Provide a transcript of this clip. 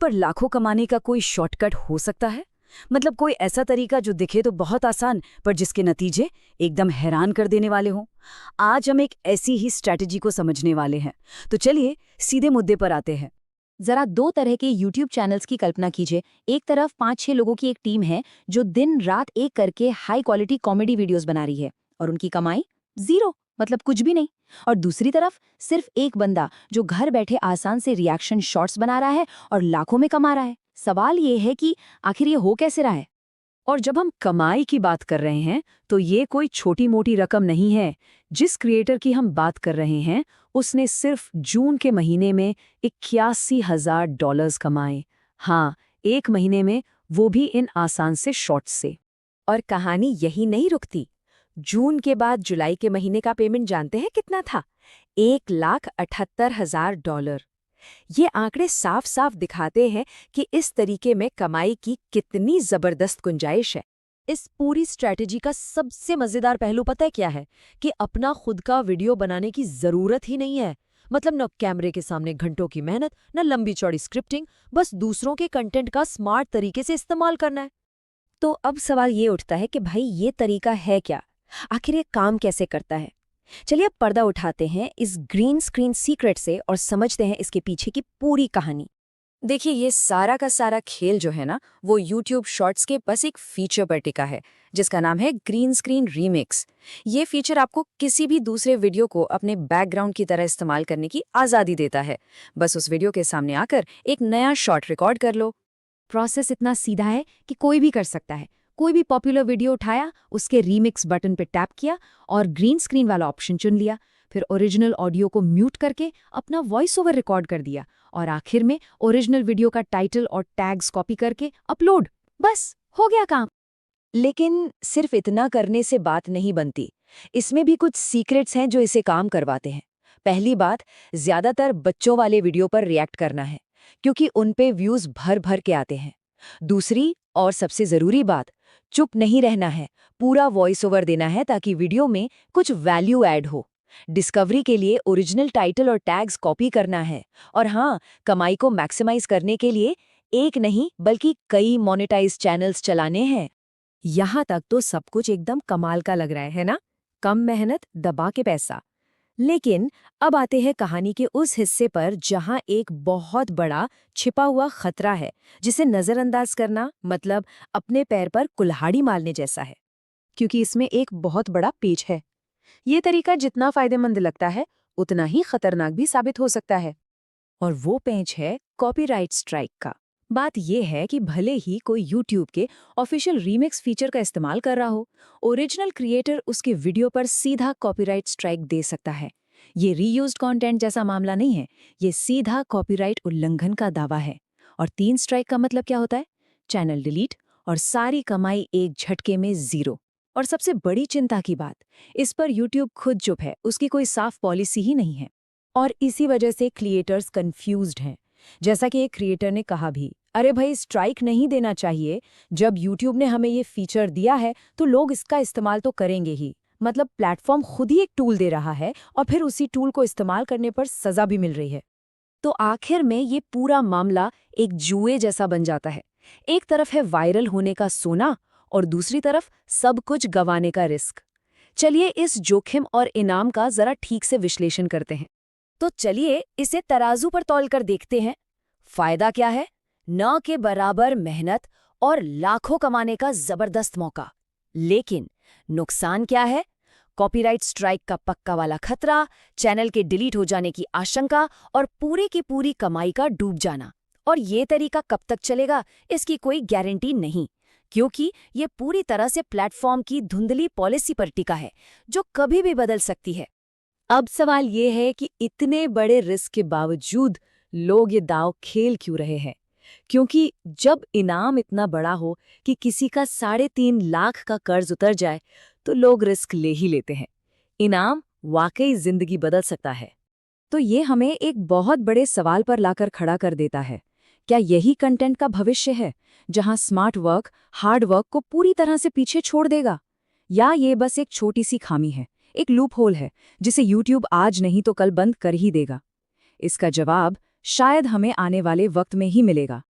पर लाखों कमाने का कोई शॉर्टकट हो सकता है? मतलब कोई ऐसा तरीका जो दिखे तो बहुत आसान पर जिसके नतीजे एकदम हैरान कर देने वाले हों। आज हम एक ऐसी ही स्ट्रैटेजी को समझने वाले हैं। तो चलिए सीधे मुद्दे पर आते हैं। जरा दो तरह के YouTube चैनल्स की कल्पना कीजिए। एक तरफ 5-6 लोगों की एक टीम है जो दिन रात एक करके हाई क्वालिटी कॉमेडी वीडियोस बना रही है और उनकी कमाई जीरो, मतलब कुछ भी नहीं। और दूसरी तरफ सिर्फ एक बंदा जो घर बैठे आसान से रिएक्शन शॉर्ट्स बना रहा है और लाखों में कमा रहा है। सवाल ये है कि आखिर ये हो कैसे रहा है? और जब हम कमाई की बात कर रहे हैं तो ये कोई छोटी मोटी रकम नहीं है। जिस क्रिएटर की हम बात कर रहे हैं उसने सिर्फ जून के महीने में $81,000 कमाए। हाँ, एक महीने में, वो भी इन आसान से शॉर्ट्स से। और कहानी यही नहीं रुकती। जून के बाद जुलाई के महीने का पेमेंट जानते हैं कितना था? $1,78,000। ये आंकड़े साफ साफ दिखाते हैं कि इस तरीके में कमाई की कितनी जबरदस्त गुंजाइश है। इस पूरी स्ट्रैटेजी का सबसे मजेदार पहलू पता है क्या है? कि अपना खुद का वीडियो बनाने की जरूरत ही नहीं है। मतलब न कैमरे के सामने घंटों की मेहनत, न लंबी चौड़ी स्क्रिप्टिंग, बस दूसरों के कंटेंट का स्मार्ट तरीके से इस्तेमाल करना है। तो अब सवाल ये उठता है कि भाई ये तरीका है क्या? आखिर ये काम कैसे करता है? चलिए अब पर्दा उठाते हैं इस ग्रीन स्क्रीन सीक्रेट से और समझते हैं इसके पीछे की पूरी कहानी। देखिए, ये सारा का सारा खेल जो है ना, वो YouTube शॉर्ट्स के बस एक फीचर पर टिका है जिसका नाम है ग्रीन स्क्रीन रीमिक्स। ये फीचर आपको किसी भी दूसरे वीडियो को अपने बैकग्राउंड की तरह इस्तेमाल करने की आज़ादी देता है। बस उस वीडियो के सामने आकर एक नया शॉट रिकॉर्ड कर लो। प्रोसेस इतना सीधा है कि कोई भी कर सकता है। कोई भी पॉपुलर वीडियो उठाया, उसके रीमिक्स बटन पर टैप किया और ग्रीन स्क्रीन वाला ऑप्शन चुन लिया, फिर ओरिजिनल ऑडियो को म्यूट करके अपना वॉइस ओवर रिकॉर्ड कर दिया और आखिर में ओरिजिनल वीडियो का टाइटल और टैग्स कॉपी करके अपलोड। बस हो गया काम। लेकिन सिर्फ इतना करने से बात नहीं बनती। इसमें भी कुछ सीक्रेट्स हैं जो इसे काम करवाते हैं। पहली बात, ज्यादातर बच्चों वाले वीडियो पर रिएक्ट करना है क्योंकि उन पे व्यूज भर भर के आते हैं। दूसरी और सबसे जरूरी बात, चुप नहीं रहना है, पूरा वॉइस ओवर देना है ताकि वीडियो में कुछ वैल्यू ऐड हो। डिस्कवरी के लिए ओरिजिनल टाइटल और टैग्स कॉपी करना है। और हाँ, कमाई को मैक्सिमाइज करने के लिए एक नहीं बल्कि कई मोनेटाइज चैनल्स चलाने हैं। यहाँ तक तो सब कुछ एकदम कमाल का लग रहा है ना? कम मेहनत, दबा के पैसा। लेकिन अब आते हैं कहानी के उस हिस्से पर जहां एक बहुत बड़ा छिपा हुआ खतरा है, जिसे नजरअंदाज करना मतलब अपने पैर पर कुल्हाड़ी मारने जैसा है। क्योंकि इसमें एक बहुत बड़ा पेच है। ये तरीका जितना फायदेमंद लगता है उतना ही खतरनाक भी साबित हो सकता है। और वो पेच है कॉपीराइट स्ट्राइक का। बात यह है कि भले ही कोई YouTube के ऑफिशियल रीमिक्स फीचर का इस्तेमाल कर रहा हो, ओरिजिनल क्रिएटर उसके वीडियो पर सीधा कॉपीराइट स्ट्राइक दे सकता है। ये रीयूज्ड कंटेंट जैसा मामला नहीं है, ये सीधा कॉपीराइट उल्लंघन का दावा है। और 3 स्ट्राइक का मतलब क्या होता है? चैनल डिलीट और सारी कमाई एक झटके में जीरो। और सबसे बड़ी चिंता की बात, इस पर YouTube खुद चुप है, उसकी कोई साफ पॉलिसी ही नहीं है। और इसी वजह से क्रिएटर्स कंफ्यूज्ड हैं। जैसा कि एक क्रिएटर ने कहा भी, अरे भाई, स्ट्राइक नहीं देना चाहिए। जब YouTube ने हमें ये फीचर दिया है तो लोग इसका इस्तेमाल तो करेंगे ही। मतलब प्लेटफॉर्म खुद ही एक टूल दे रहा है और फिर उसी टूल को इस्तेमाल करने पर सजा भी मिल रही है। तो आखिर में ये पूरा मामला एक जुए जैसा बन जाता है। एक तरफ है वायरल होने का सोना और दूसरी तरफ सब कुछ गंवाने का रिस्क। चलिए इस जोखिम और इनाम का जरा ठीक से विश्लेषण करते हैं। तो चलिए इसे तराजू पर तौल कर देखते हैं। फायदा क्या है? न के बराबर मेहनत और लाखों कमाने का जबरदस्त मौका। लेकिन नुकसान क्या है? कॉपीराइट स्ट्राइक का पक्का वाला खतरा, चैनल के डिलीट हो जाने की आशंका और पूरी की पूरी कमाई का डूब जाना। और ये तरीका कब तक चलेगा, इसकी कोई गारंटी नहीं, क्योंकि ये पूरी तरह से प्लेटफॉर्म की धुंधली पॉलिसी पर टिका है जो कभी भी बदल सकती है। अब सवाल ये है कि इतने बड़े रिस्क के बावजूद लोग ये दांव खेल क्यों रहे हैं? क्योंकि जब इनाम इतना बड़ा हो कि किसी का 3.5 लाख का कर्ज उतर जाए तो लोग रिस्क ले ही लेते हैं। इनाम वाकई जिंदगी बदल सकता है। तो ये हमें एक बहुत बड़े सवाल पर लाकर खड़ा कर देता है। क्या यही कंटेंट का भविष्य है, जहां स्मार्ट वर्क हार्ड वर्क को पूरी तरह से पीछे छोड़ देगा? या ये बस एक छोटी सी खामी है, एक लूप होल है जिसे YouTube आज नहीं तो कल बंद कर ही देगा? इसका जवाब शायद हमें आने वाले वक्त में ही मिलेगा।